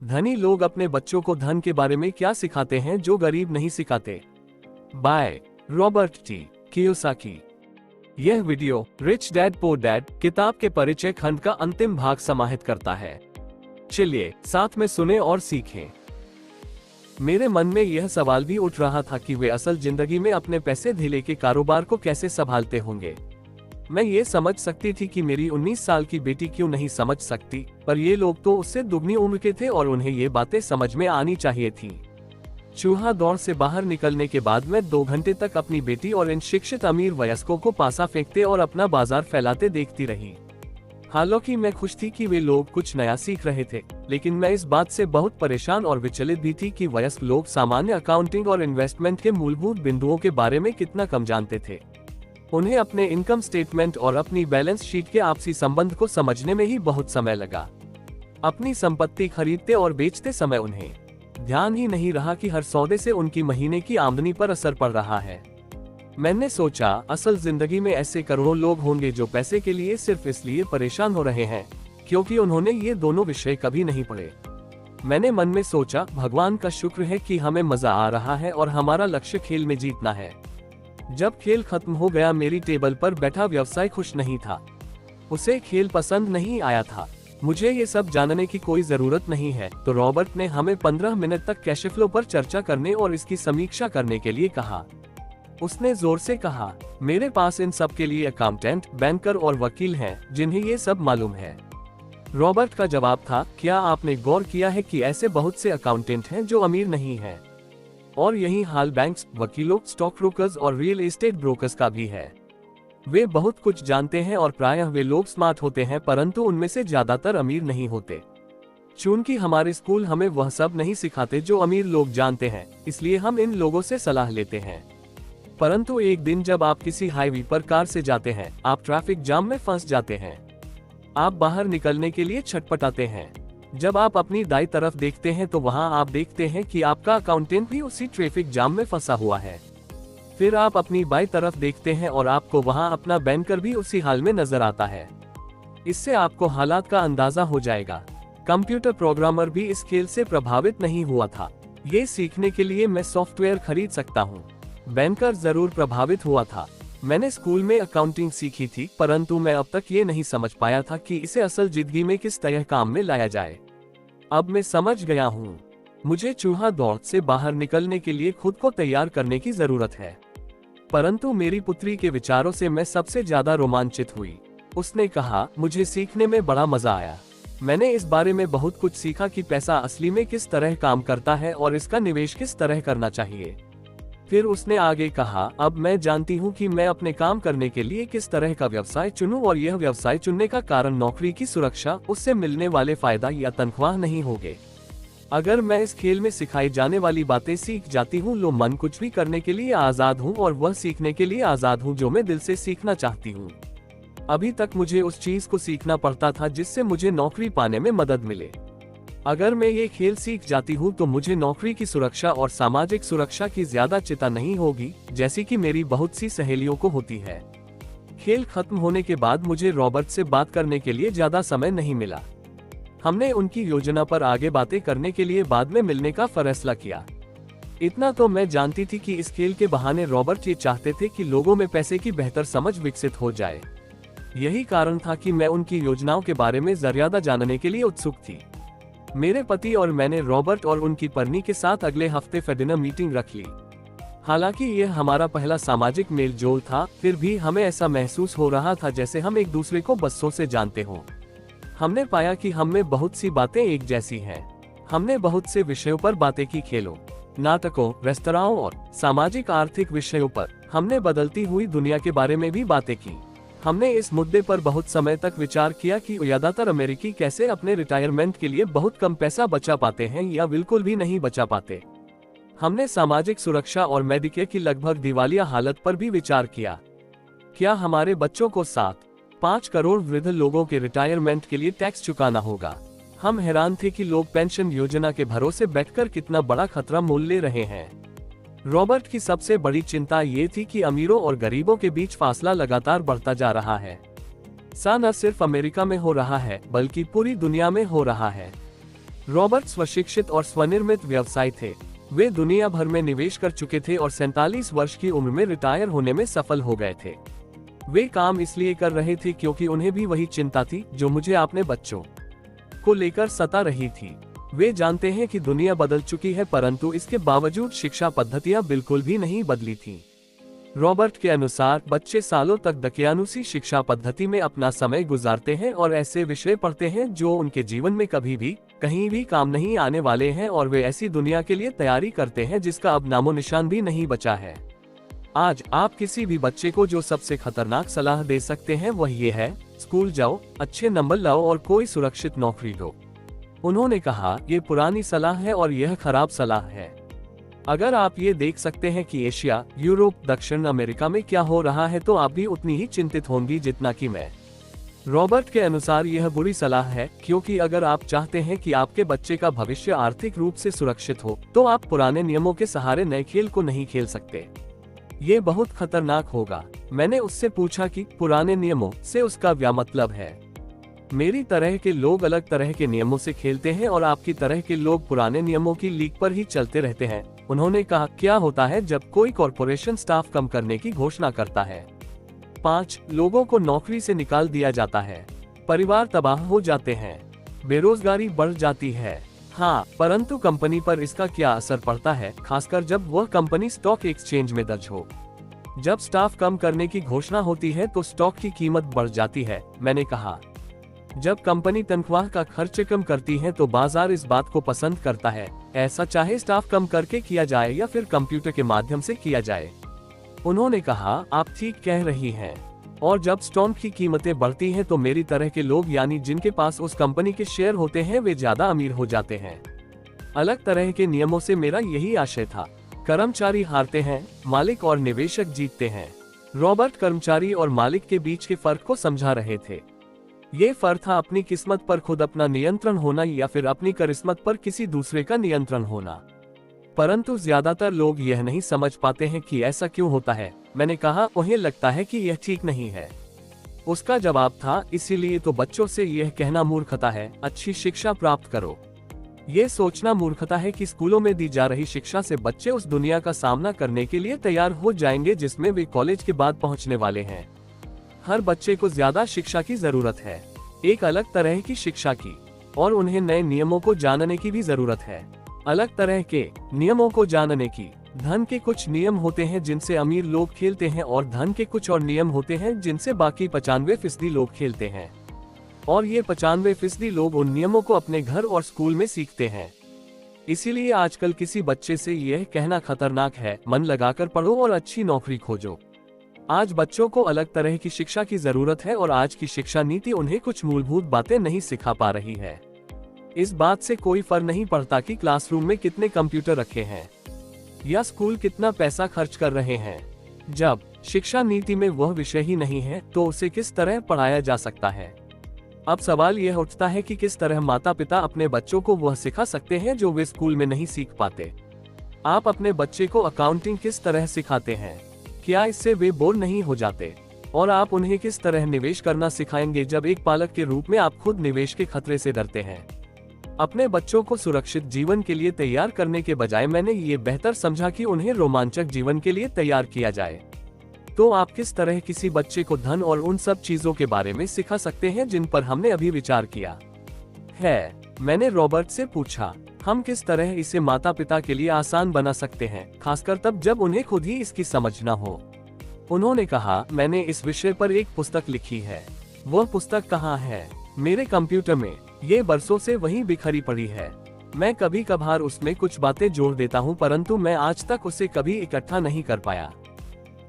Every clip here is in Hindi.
धनी लोग अपने बच्चों को धन के बारे में क्या सिखाते हैं जो गरीब नहीं सिखाते। By Robert T Kiyosaki. यह video rich dad poor dad किताब के परिचय खंड का अंतिम भाग समाहित करता है। चलिए साथ में सुने और सीखें। मेरे मन में यह सवाल भी उठ रहा था कि वे असल जिंदगी में अपने पैसे धीले के कारोबार को कैसे संभालते होंगे। मैं ये समझ सकती थी कि मेरी 19 साल की बेटी क्यों नहीं समझ सकती, पर ये लोग तो उससे दुगनी उम्र के थे और उन्हें ये बातें समझ में आनी चाहिए थी। चूहा दौड़ से बाहर निकलने के बाद मैं 2 घंटे तक अपनी बेटी और इन शिक्षित अमीर वयस्कों को पासा फेंकते और अपना बाजार फैलाते देखती रही। हालांकि मैं खुश थी कि वे लोग कुछ नया सीख रहे थे, लेकिन मैं इस बात से बहुत परेशान और विचलित भी थी कि वयस्क लोग सामान्य अकाउंटिंग और इन्वेस्टमेंट के मूलभूत बिंदुओं के बारे में कितना कम जानते थे। उन्हें अपने इनकम स्टेटमेंट और अपनी बैलेंस शीट के आपसी संबंध को समझने में ही बहुत समय लगा। अपनी संपत्ति खरीदते और बेचते समय उन्हें ध्यान ही नहीं रहा कि हर सौदे से उनकी महीने की आमदनी पर असर पड़ रहा है। मैंने सोचा, असल जिंदगी में ऐसे करोड़ों लोग होंगे जो पैसे के लिए सिर्फ इसलिए परेशान हो रहे हैं क्योंकि उन्होंने ये दोनों विषय कभी नहीं पढ़े। मैंने मन में सोचा, भगवान का शुक्र है कि हमें मजा आ रहा है और हमारा लक्ष्य खेल में जीतना है। जब खेल खत्म हो गया, मेरी टेबल पर बैठा व्यवसाय खुश नहीं था। उसे खेल पसंद नहीं आया था। मुझे ये सब जानने की कोई जरूरत नहीं है, तो रॉबर्ट ने हमें 15 मिनट तक कैश फ्लो पर चर्चा करने और इसकी समीक्षा करने के लिए कहा। उसने जोर से कहा, मेरे पास इन सब के लिए अकाउंटेंट, बैंकर और वकील हैं जिन्हें ये सब मालूम है। रॉबर्ट का जवाब था, क्या आपने गौर किया है कि ऐसे बहुत से अकाउंटेंट हैं जो अमीर नहीं हैं? और यही हाल बैंक्स, वकीलों, स्टॉक ब्रोकर्स और रियल एस्टेट ब्रोकर्स का भी है। वे बहुत कुछ जानते हैं और प्रायः वे लोग स्मार्ट होते हैं, परंतु उनमें से ज्यादातर अमीर नहीं होते। चूंकि हमारे स्कूल हमें वह सब नहीं सिखाते जो अमीर लोग जानते हैं, इसलिए हम इन लोगों से सलाह लेते हैं। परंतु एक दिन जब आप किसी हाईवे पर कार से जाते हैं, आप ट्रैफिक जाम में फंस जाते हैं। आप बाहर निकलने के लिए छटपटाते हैं। जब आप अपनी दाईं तरफ देखते हैं तो वहां आप देखते हैं कि आपका अकाउंटेंट भी उसी ट्रैफिक जाम में फंसा हुआ है। फिर आप अपनी बाईं तरफ देखते हैं और आपको वहां अपना बैंकर भी उसी हाल में नजर आता है। इससे आपको हालात का अंदाजा हो जाएगा। कंप्यूटर प्रोग्रामर भी इस खेल से प्रभावित नहीं हुआ था। ये सीखने के लिए मैं सॉफ्टवेयर खरीद सकता हूँ। बैंकर जरूर प्रभावित हुआ था। मैंने स्कूल में अकाउंटिंग सीखी थी, परंतु मैं अब तक ये नहीं समझ पाया था कि इसे असल जिंदगी में किस तरह काम में लाया जाए। अब मैं समझ गया हूँ। मुझे चूहा दौड़ से बाहर निकलने के लिए खुद को तैयार करने की जरूरत है। परंतु मेरी पुत्री के विचारों से मैं सबसे ज्यादा रोमांचित हुई। उसने कहा, मुझे सीखने में बड़ा मजा आया। मैंने इस बारे में बहुत कुछ सीखा कि पैसा असली में किस तरह काम करता है और इसका निवेश किस तरह करना चाहिए। फिर उसने आगे कहा, अब मैं जानती हूँ कि मैं अपने काम करने के लिए किस तरह का व्यवसाय चुनूं और यह व्यवसाय चुनने का कारण नौकरी की सुरक्षा, उससे मिलने वाले फायदा या तनख्वाह नहीं होंगे। अगर मैं इस खेल में सिखाई जाने वाली बातें सीख जाती हूँ, लो मन कुछ भी करने के लिए आजाद हूँ और वह सीखने के लिए आजाद हूँ जो मैं दिल से सीखना चाहती हूँ। अभी तक मुझे उस चीज को सीखना पड़ता था जिससे मुझे नौकरी पाने में मदद मिले। अगर मैं ये खेल सीख जाती हूँ तो मुझे नौकरी की सुरक्षा और सामाजिक सुरक्षा की ज्यादा चिंता नहीं होगी, जैसी कि मेरी बहुत सी सहेलियों को होती है। खेल खत्म होने के बाद मुझे रॉबर्ट से बात करने के लिए ज्यादा समय नहीं मिला। हमने उनकी योजना पर आगे बातें करने के लिए बाद में मिलने का फैसला किया। इतना तो मैं जानती थी कि इस खेल के बहाने रॉबर्ट ये चाहते थे कि लोगों में पैसे की बेहतर समझ विकसित हो जाए। यही कारण था कि मैं उनकी योजनाओं के बारे में ज्यादा जानने के लिए उत्सुक थी। मेरे पति और मैंने रॉबर्ट और उनकी पत्नी के साथ अगले हफ्ते फेडिनर मीटिंग रख ली। हालांकि यह हमारा पहला सामाजिक मेल जोल था, फिर भी हमें ऐसा महसूस हो रहा था जैसे हम एक दूसरे को बरसों से जानते हों। हमने पाया कि हम में बहुत सी बातें एक जैसी हैं। हमने बहुत से विषयों पर बातें की, खेलों, नाटकों, रेस्तराओं और सामाजिक आर्थिक विषयों पर। हमने बदलती हुई दुनिया के बारे में भी बातें की। हमने इस मुद्दे पर बहुत समय तक विचार किया कि ज्यादातर अमेरिकी कैसे अपने रिटायरमेंट के लिए बहुत कम पैसा बचा पाते हैं या बिल्कुल भी नहीं बचा पाते। हमने सामाजिक सुरक्षा और मेडिकेयर की लगभग दिवालिया हालत पर भी विचार किया। क्या हमारे बच्चों को 7-5 करोड़ वृद्ध लोगों के रिटायरमेंट के लिए टैक्स चुकाना होगा? हम हैरान थे कि लोग पेंशन योजना के भरोसे बैठकर कितना बड़ा खतरा मोल ले रहे हैं। रॉबर्ट की सबसे बड़ी चिंता ये थी कि अमीरों और गरीबों के बीच फासला लगातार बढ़ता जा रहा है। सा न सिर्फ अमेरिका में हो रहा है बल्कि पूरी दुनिया में हो रहा है। रॉबर्ट स्वशिक्षित और स्वनिर्मित व्यवसायी थे। वे दुनिया भर में निवेश कर चुके थे और 47 वर्ष की उम्र में रिटायर होने में सफल हो गए थे। वे काम इसलिए कर रहे थे क्योंकि उन्हें भी वही चिंता थी जो मुझे अपने बच्चों को लेकर सता रही थी। वे जानते हैं कि दुनिया बदल चुकी है, परंतु इसके बावजूद शिक्षा पद्धतियां बिल्कुल भी नहीं बदली थीं। रॉबर्ट के अनुसार बच्चे सालों तक दकियानुसी शिक्षा पद्धति में अपना समय गुजारते हैं और ऐसे विषय पढ़ते हैं जो उनके जीवन में कभी भी कहीं भी काम नहीं आने वाले हैं, और वे ऐसी दुनिया के लिए तैयारी करते हैं जिसका अब नामो निशान भी नहीं बचा है। आज आप किसी भी बच्चे को जो सबसे खतरनाक सलाह दे सकते हैं वह ये है, स्कूल जाओ, अच्छे नंबर लाओ और कोई सुरक्षित नौकरी लो। उन्होंने कहा, ये पुरानी सलाह है और यह खराब सलाह है। अगर आप ये देख सकते हैं कि एशिया, यूरोप, दक्षिण अमेरिका में क्या हो रहा है तो आप भी उतनी ही चिंतित होंगी जितना कि मैं। रॉबर्ट के अनुसार यह बुरी सलाह है, क्योंकि अगर आप चाहते हैं कि आपके बच्चे का भविष्य आर्थिक रूप से सुरक्षित हो तो आप पुराने नियमों के सहारे नए खेल को नहीं खेल सकते। ये बहुत खतरनाक होगा। मैंने उससे पूछा कि पुराने नियमों से उसका क्या मतलब है। मेरी तरह के लोग अलग तरह के नियमों से खेलते हैं और आपकी तरह के लोग पुराने नियमों की लीक पर ही चलते रहते हैं। उन्होंने कहा, क्या होता है जब कोई कॉरपोरेशन स्टाफ कम करने की घोषणा करता है? 5 लोगों को नौकरी से निकाल दिया जाता है, परिवार तबाह हो जाते हैं, बेरोजगारी बढ़ जाती है। हाँ, परंतु कंपनी पर इसका क्या असर पड़ता है, खासकर जब वह कंपनी स्टॉक एक्सचेंज में दर्ज हो। जब स्टाफ कम करने की घोषणा होती है तो स्टॉक की कीमत बढ़ जाती है। मैंने कहा, जब कंपनी तनख्वाह का खर्च कम करती है तो बाजार इस बात को पसंद करता है, ऐसा चाहे स्टाफ कम करके किया जाए या फिर कंप्यूटर के माध्यम से किया जाए। उन्होंने कहा, आप ठीक कह रही हैं। और जब स्टॉक की कीमतें बढ़ती हैं तो मेरी तरह के लोग, यानी जिनके पास उस कंपनी के शेयर होते हैं, वे ज्यादा अमीर हो जाते हैं। अलग तरह के नियमों से मेरा यही आशय था। कर्मचारी हारते हैं, मालिक और निवेशक जीतते हैं। रॉबर्ट कर्मचारी और मालिक के बीच के फर्क को समझा रहे थे। ये फर्क था अपनी किस्मत पर खुद अपना नियंत्रण होना या फिर अपनी किस्मत पर किसी दूसरे का नियंत्रण होना। परंतु ज्यादातर लोग यह नहीं समझ पाते हैं कि ऐसा क्यों होता है। मैंने कहा, उन्हें लगता है कि यह ठीक नहीं है। उसका जवाब था, इसीलिए तो बच्चों से यह कहना मूर्खता है, अच्छी शिक्षा प्राप्त करो। ये सोचना मूर्खता है कि स्कूलों में दी जा रही शिक्षा से बच्चे उस दुनिया का सामना करने के लिए तैयार हो जाएंगे जिसमें वे कॉलेज के बाद पहुंचने वाले हैं। हर बच्चे को ज्यादा शिक्षा की जरूरत है, एक अलग तरह की शिक्षा की, और उन्हें नए नियमों को जानने की भी जरूरत है। अलग तरह के नियमों को जानने की। धन के कुछ नियम होते हैं जिनसे अमीर लोग खेलते हैं और धन के कुछ और नियम होते हैं जिनसे बाकी 95% लोग खेलते हैं। और ये 95% लोग उन नियमों को अपने घर और स्कूल में सीखते हैं। इसीलिए आजकल किसी बच्चे से यह कहना खतरनाक है, मन लगाकर पढ़ो और अच्छी नौकरी खोजो। आज बच्चों को अलग तरह की शिक्षा की जरूरत है और आज की शिक्षा नीति उन्हें कुछ मूलभूत बातें नहीं सिखा पा रही है। इस बात से कोई फर्क नहीं पड़ता कि क्लासरूम में कितने कंप्यूटर रखे हैं या स्कूल कितना पैसा खर्च कर रहे हैं। जब शिक्षा नीति में वह विषय ही नहीं है तो उसे किस तरह पढ़ाया जा सकता है? अब सवाल यह उठता है कि किस तरह माता पिता अपने बच्चों को वह सिखा सकते हैं जो वे स्कूल में नहीं सीख पाते। आप अपने बच्चे को अकाउंटिंग किस तरह सिखाते हैं? क्या इससे वे बोर नहीं हो जाते? और आप उन्हें किस तरह निवेश करना सिखाएंगे जब एक पालक के रूप में आप खुद निवेश के खतरे से डरते हैं? अपने बच्चों को सुरक्षित जीवन के लिए तैयार करने के बजाय मैंने ये बेहतर समझा कि उन्हें रोमांचक जीवन के लिए तैयार किया जाए। तो आप किस तरह किसी बच्चे को धन और उन सब चीजों के बारे में सिखा सकते हैं जिन पर हमने अभी विचार किया है? मैंने रॉबर्ट से पूछा, हम किस तरह इसे माता पिता के लिए आसान बना सकते हैं, खासकर तब जब उन्हें खुद ही इसकी समझ न हो। उन्होंने कहा, मैंने इस विषय पर एक पुस्तक लिखी है। वह पुस्तक कहाँ है? मेरे कंप्यूटर में। ये बरसों से वहीं बिखरी पड़ी है। मैं कभी कभार उसमें कुछ बातें जोड़ देता हूँ, परंतु मैं आज तक उसे कभी इकट्ठा नहीं कर पाया।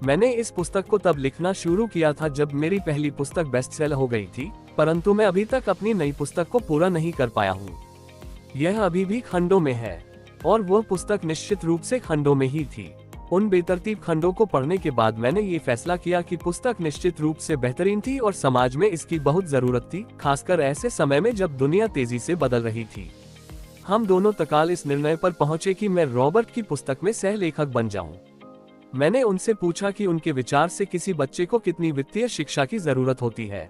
मैंने इस पुस्तक को तब लिखना शुरू किया था जब मेरी पहली पुस्तक बेस्टसेलर हो गई थी, परंतु मैं अभी तक अपनी नई पुस्तक को पूरा नहीं कर पाया हूँ। यह अभी भी खंडों में है और वह पुस्तक निश्चित रूप से खंडों में ही थी। उन बेतरतीब खंडों को पढ़ने के बाद मैंने ये फैसला किया कि पुस्तक निश्चित रूप से बेहतरीन थी और समाज में इसकी बहुत जरूरत थी, खासकर ऐसे समय में जब दुनिया तेजी से बदल रही थी। हम दोनों तत्काल इस निर्णय पर पहुंचे कि मैं रॉबर्ट की पुस्तक में सह लेखक बन जाऊं। मैंने उनसे पूछा कि उनके विचार से किसी बच्चे को कितनी वित्तीय शिक्षा की जरूरत होती है।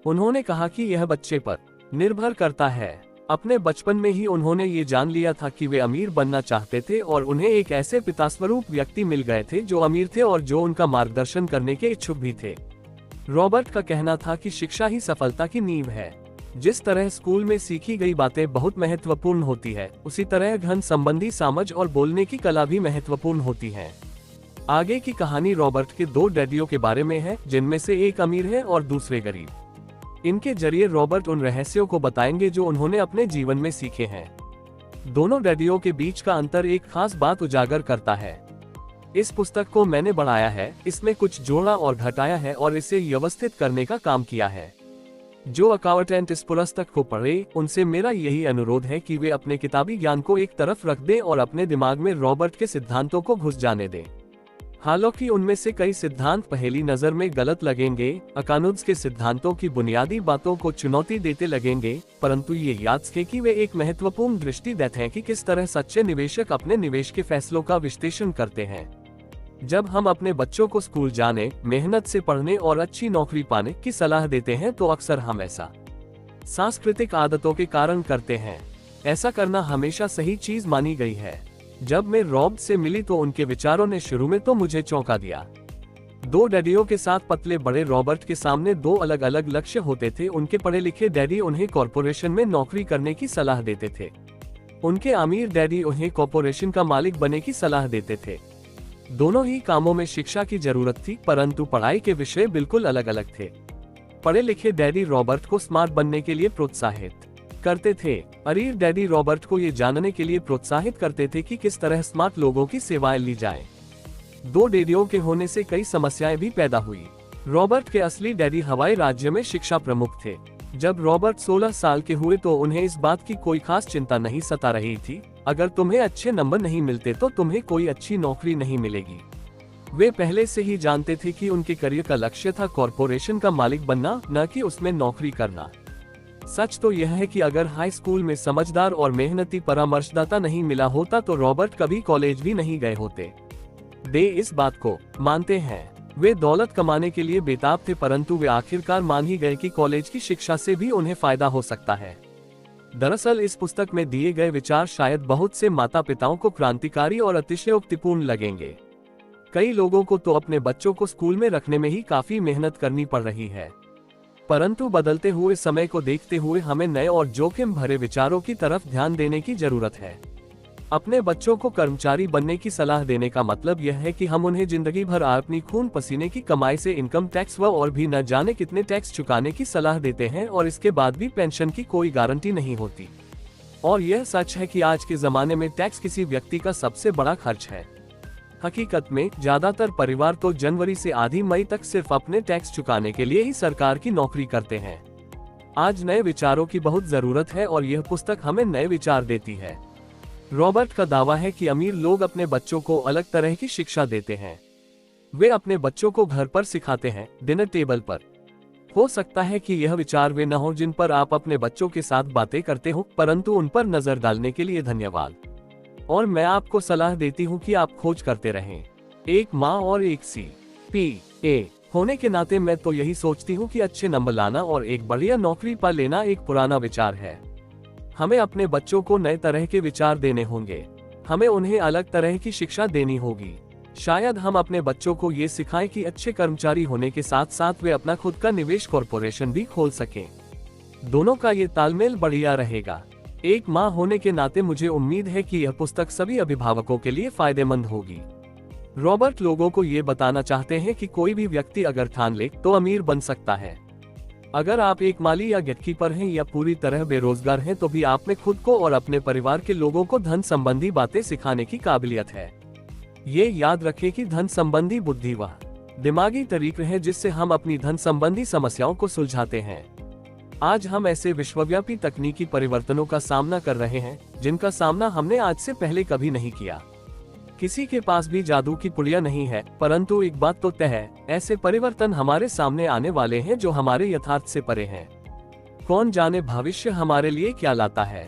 उन्होंने कहा कि यह बच्चे पर निर्भर करता है। अपने बचपन में ही उन्होंने ये जान लिया था कि वे अमीर बनना चाहते थे और उन्हें एक ऐसे पितास्वरूप व्यक्ति मिल गए थे जो अमीर थे और जो उनका मार्गदर्शन करने के इच्छुक भी थे। रॉबर्ट का कहना था कि शिक्षा ही सफलता की नींव है। जिस तरह स्कूल में सीखी गई बातें बहुत महत्वपूर्ण होती है, उसी तरह धन संबंधी समझ और बोलने की कला भी महत्वपूर्ण होती है। आगे की कहानी रॉबर्ट के 2 डैडियों के बारे में है, जिनमें से एक अमीर है और दूसरे गरीब। इनके जरिए रॉबर्ट उन रहस्यों को बताएंगे जो उन्होंने अपने जीवन में सीखे हैं। दोनों डैडियों के बीच का अंतर एक खास बात उजागर करता है। इस पुस्तक को मैंने बढ़ाया है, इसमें कुछ जोड़ा और घटाया है और इसे व्यवस्थित करने का काम किया है। जो अकाउंटेंट इस पुस्तक को पढ़े, उनसे मेरा यही अनुरोध है कि वे अपने किताबी ज्ञान को एक तरफ रख दें और अपने दिमाग में रॉबर्ट के सिद्धांतों को घुस जाने दें। हालांकि उनमें से कई सिद्धांत पहली नजर में गलत लगेंगे, अकाउंट्स के सिद्धांतों की बुनियादी बातों को चुनौती देते लगेंगे, परंतु ये याद रखें कि वे एक महत्वपूर्ण दृष्टि देते हैं कि किस तरह सच्चे निवेशक अपने निवेश के फैसलों का विश्लेषण करते हैं। जब हम अपने बच्चों को स्कूल जाने, मेहनत से पढ़ने और अच्छी नौकरी पाने की सलाह देते हैं तो अक्सर हम ऐसा सांस्कृतिक आदतों के कारण करते हैं। ऐसा करना हमेशा सही चीज मानी गई है। जब मैं रॉब से मिली तो उनके विचारों ने शुरू में तो मुझे चौंका दिया। 2 डैडियों के साथ पतले बड़े रॉबर्ट के सामने 2 अलग अलग लक्ष्य होते थे। उनके पढ़े लिखे डैडी उन्हें कॉरपोरेशन में नौकरी करने की सलाह देते थे। उनके अमीर डैडी उन्हें कॉरपोरेशन का मालिक बनने की सलाह देते थे। दोनों ही कामों में शिक्षा की जरूरत थी, परंतु पढ़ाई के विषय बिल्कुल अलग अलग थे। पढ़े लिखे डैडी रॉबर्ट को स्मार्ट बनने के लिए प्रोत्साहित करते थे। अमीर डैडी रॉबर्ट को ये जानने के लिए प्रोत्साहित करते थे कि किस तरह स्मार्ट लोगों की सेवाएं ली जाएं। 2 डैडियों के होने से कई समस्याएं भी पैदा हुई। रॉबर्ट के असली डैडी हवाई राज्य में शिक्षा प्रमुख थे। जब रॉबर्ट 16 साल के हुए तो उन्हें इस बात की कोई खास चिंता नहीं सता रही थी। अगर तुम्हें अच्छे नंबर नहीं मिलते तो तुम्हें कोई अच्छी नौकरी नहीं मिलेगी। वे पहले से ही जानते थे कि उनके करियर का लक्ष्य था कॉरपोरेशन का मालिक बनना, न कि उसमें नौकरी करना। सच तो यह है कि अगर हाई स्कूल में समझदार और मेहनती परामर्शदाता नहीं मिला होता तो रॉबर्ट कभी कॉलेज भी नहीं गए होते। वे इस बात को मानते हैं। वे दौलत कमाने के लिए बेताब थे, परंतु वे आखिरकार मान ही गए कि कॉलेज की शिक्षा से भी उन्हें फायदा हो सकता है। दरअसल इस पुस्तक में दिए गए विचार शायद बहुत से माता पिताओं को क्रांतिकारी और अतिशयोक्तिपूर्ण लगेंगे। कई लोगों को तो अपने बच्चों को स्कूल में रखने में ही काफी मेहनत करनी पड़ रही है, परंतु बदलते हुए समय को देखते हुए हमें नए और जोखिम भरे विचारों की तरफ ध्यान देने की जरूरत है। अपने बच्चों को कर्मचारी बनने की सलाह देने का मतलब यह है कि हम उन्हें जिंदगी भर अपनी खून पसीने की कमाई से इनकम टैक्स व और भी न जाने कितने टैक्स चुकाने की सलाह देते हैं और इसके बाद भी पेंशन की कोई गारंटी नहीं होती। और यह सच है कि आज के जमाने में टैक्स किसी व्यक्ति का सबसे बड़ा खर्च है। हकीकत में ज्यादातर परिवार तो जनवरी से आधी मई तक सिर्फ अपने टैक्स चुकाने के लिए ही सरकार की नौकरी करते हैं। आज नए विचारों की बहुत जरूरत है और यह पुस्तक हमें नए विचार देती है। रॉबर्ट का दावा है कि अमीर लोग अपने बच्चों को अलग तरह की शिक्षा देते हैं। वे अपने बच्चों को घर पर सिखाते हैं, डिनर टेबल पर। हो सकता है कि यह विचार वे न हो जिन पर आप अपने बच्चों के साथ बातें करते हो, परंतु उन पर नजर डालने के लिए धन्यवाद। और मैं आपको सलाह देती हूँ कि आप खोज करते रहें। एक माँ और एक CPA होने के नाते मैं तो यही सोचती हूँ कि अच्छे नंबर लाना और एक बढ़िया नौकरी पा लेना एक पुराना विचार है। हमें अपने बच्चों को नए तरह के विचार देने होंगे। हमें उन्हें अलग तरह की शिक्षा देनी होगी। शायद हम अपने बच्चों को ये सिखाएं कि अच्छे कर्मचारी होने के साथ साथ वे अपना खुद का निवेश कॉरपोरेशन भी खोल सकें। दोनों का ये तालमेल बढ़िया रहेगा। एक माँ होने के नाते मुझे उम्मीद है कि यह पुस्तक सभी अभिभावकों के लिए फायदेमंद होगी। रॉबर्ट लोगों को ये बताना चाहते हैं कि कोई भी व्यक्ति अगर ठान ले तो अमीर बन सकता है। अगर आप एक माली या गेटकीपर हैं या पूरी तरह बेरोजगार हैं तो भी आप में खुद को और अपने परिवार के लोगों को धन संबंधी बातें सिखाने की काबिलियत है। ये याद रखें कि धन संबंधी बुद्धि वह दिमागी तरीके है जिससे हम अपनी धन संबंधी समस्याओं को सुलझाते हैं। आज हम ऐसे विश्वव्यापी तकनीकी परिवर्तनों का सामना कर रहे हैं जिनका सामना हमने आज से पहले कभी नहीं किया। किसी के पास भी जादू की पुड़िया नहीं है, परंतु एक बात तो तय है, ऐसे परिवर्तन हमारे सामने आने वाले हैं जो हमारे यथार्थ से परे हैं। कौन जाने भविष्य हमारे लिए क्या लाता है,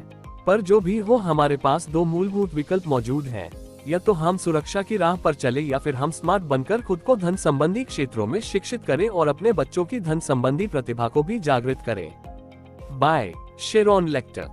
पर जो भी हो हमारे पास 2 मूलभूत विकल्प मौजूद हैं। या तो हम सुरक्षा की राह पर चले या फिर हम स्मार्ट बनकर खुद को धन संबंधी क्षेत्रों में शिक्षित करें और अपने बच्चों की धन संबंधी प्रतिभा को भी जागृत करें। By Sharon lateral.